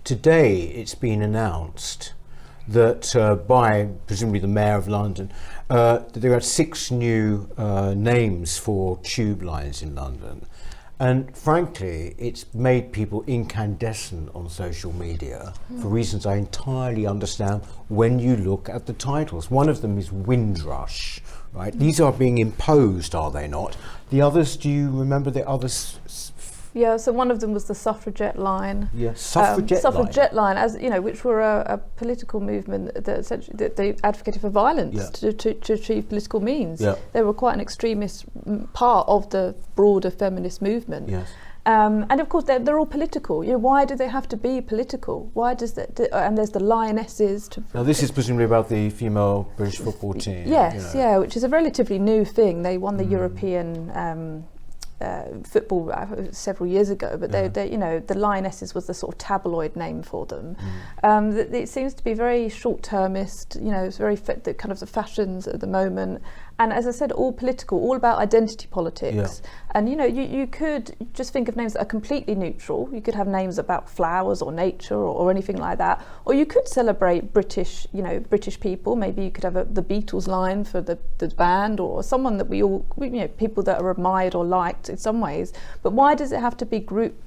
today it's been announced that by presumably the Mayor of London, that there are 6 new names for tube lines in London. And frankly, it's made people incandescent on social media for reasons I entirely understand when you look at the titles. One of them is Windrush, right? These are being imposed, are they not? The others, do you remember the others? Yeah, so one of them was the suffragette line. Yeah, suffragette line, as you know, which were a political movement that essentially that they advocated for violence to achieve political means. Yeah. They were quite an extremist part of the broader feminist movement. Yes. And of course, they're all political. You know, why do they have to be political? Why does that? And there's the lionesses. Now, this is presumably about the female British football team. Yes, yeah, which is a relatively new thing. They won the European football several years ago, but they, you know, the Lionesses was the sort of tabloid name for them. It seems to be very short-termist. You know, it's very the kind of the fashions at the moment. And as I said, all political, all about identity politics. Yeah. And you know, you could just think of names that are completely neutral. You could have names about flowers or nature or anything like that. Or you could celebrate British, you know, British people. Maybe you could have the Beatles line for the band, or someone that we all, you know, people that are admired or liked in some ways. But why does it have to be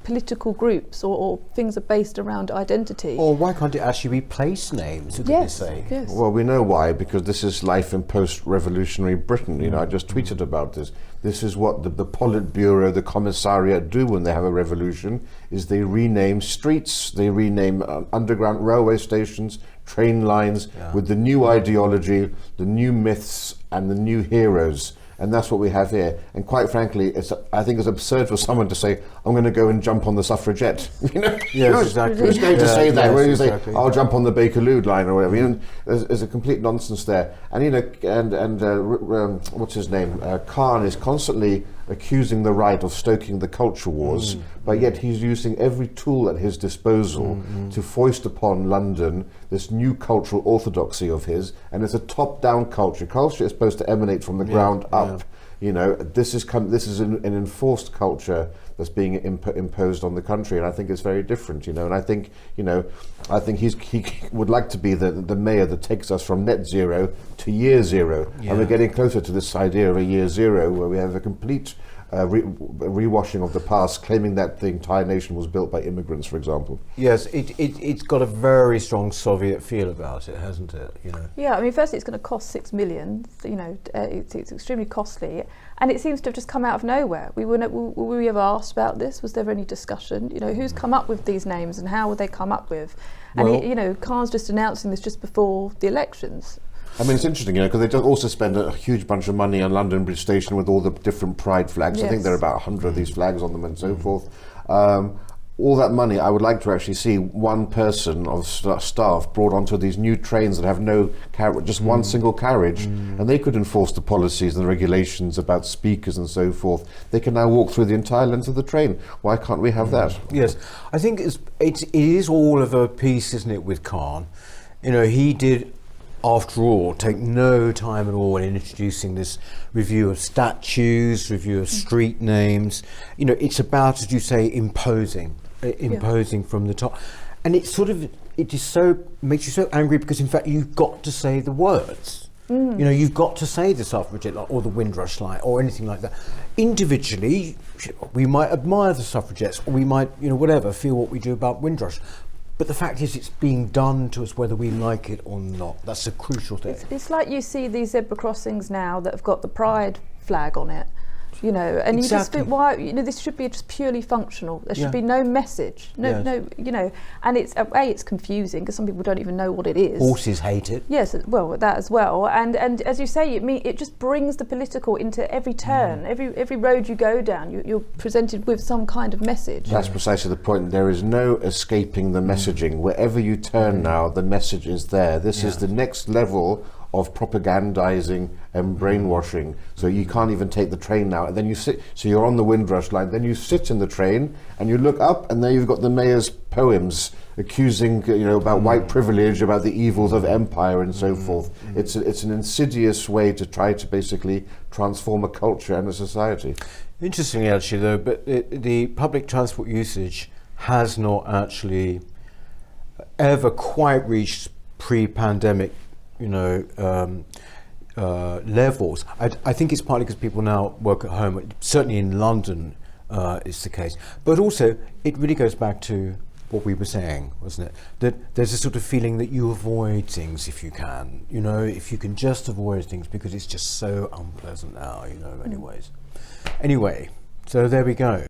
political groups or things that are based around identity? Or why can't it actually be place names? Yes. Yes. Well, we know why, because this is life in post-revolutionary Britain. You know, I just tweeted about this. This is what the Politburo, the Commissariat do when they have a revolution, is they rename streets, they rename underground railway stations, train lines, with the new ideology, the new myths and the new heroes. And that's what we have here. And quite frankly, I think it's absurd for someone to say, I'm going to go and jump on the suffragette. You know? Yes, exactly. Who's going to say that? Yes, Where you exactly. say, I'll jump on the Bakerloo line or whatever. You know, there's a complete nonsense there. And, you know, what's his name? Khan is constantly accusing the right of stoking the culture wars, but yet he's using every tool at his disposal to foist upon London this new cultural orthodoxy of his, and it's a top-down culture. Culture is supposed to emanate from the ground up. You know, this is an enforced culture that's being imposed on the country, and I think it's very different. You know, and I think he would like to be the mayor that takes us from net zero to year zero, and we're getting closer to this idea of a year zero, where we have a complete rewashing of the past, claiming that the entire nation was built by immigrants, for example. Yes, it's got a very strong Soviet feel about it, hasn't it? You know. Yeah, I mean, firstly, it's going to cost $6 million. You know, it's extremely costly, and it seems to have just come out of nowhere. Were we ever asked about this? Was there any discussion? You know, who's come up with these names and how were they come up with? And well, you know, Khan's just announcing this just before the elections. I mean, it's interesting, you know, because they just also spend a huge bunch of money on London Bridge Station with all the different pride flags. I think there are about 100 of these flags on them and so forth. All that money, I would like to actually see one person of staff brought onto these new trains that have no carriage, just one single carriage, and they could enforce the policies and the regulations about speakers and so forth. They can now walk through the entire length of the train. Why can't we have that? Yes, I think it is all of a piece, isn't it, with Khan? You know, he did, after all, take no time at all in introducing this review of statues, review of street names. You know, it's about, as you say, imposing from the top. And it makes you so angry because, in fact, you've got to say the words. You know, you've got to say the suffragette line or the Windrush line or anything like that. Individually, we might admire the suffragettes, or we might, you know, whatever, feel what we do about Windrush. But the fact is, it's being done to us whether we like it or not. That's a crucial thing. It's like you see these zebra crossings now that have got the pride flag on it, you know, and you just think, why, you know, this should be just purely functional. There should be no message, no, you know, and it's confusing because some people don't even know what it is. Horses hate it. Yes, well, that as well, and as you say, it just brings the political into every turn, every road you go down. You're presented with some kind of message. That's precisely the point. There is no escaping the messaging. Wherever you turn now, the message is there. This is the next level of propagandizing and brainwashing. So you can't even take the train now, and then you sit, so you're on the Windrush line, then you sit in the train and you look up, and there you've got the mayor's poems accusing, you know, about white privilege, about the evils of empire and so forth. It's an insidious way to try to basically transform a culture and a society. Interestingly, actually, though, but the public transport usage has not actually ever quite reached pre-pandemic, levels. I think it's partly because people now work at home. Certainly in London, it's the case. But also, it really goes back to what we were saying, wasn't it? That there's a sort of feeling that you avoid things if you can. If you can just avoid things because it's just so unpleasant now, in many ways. Anyway, so there we go.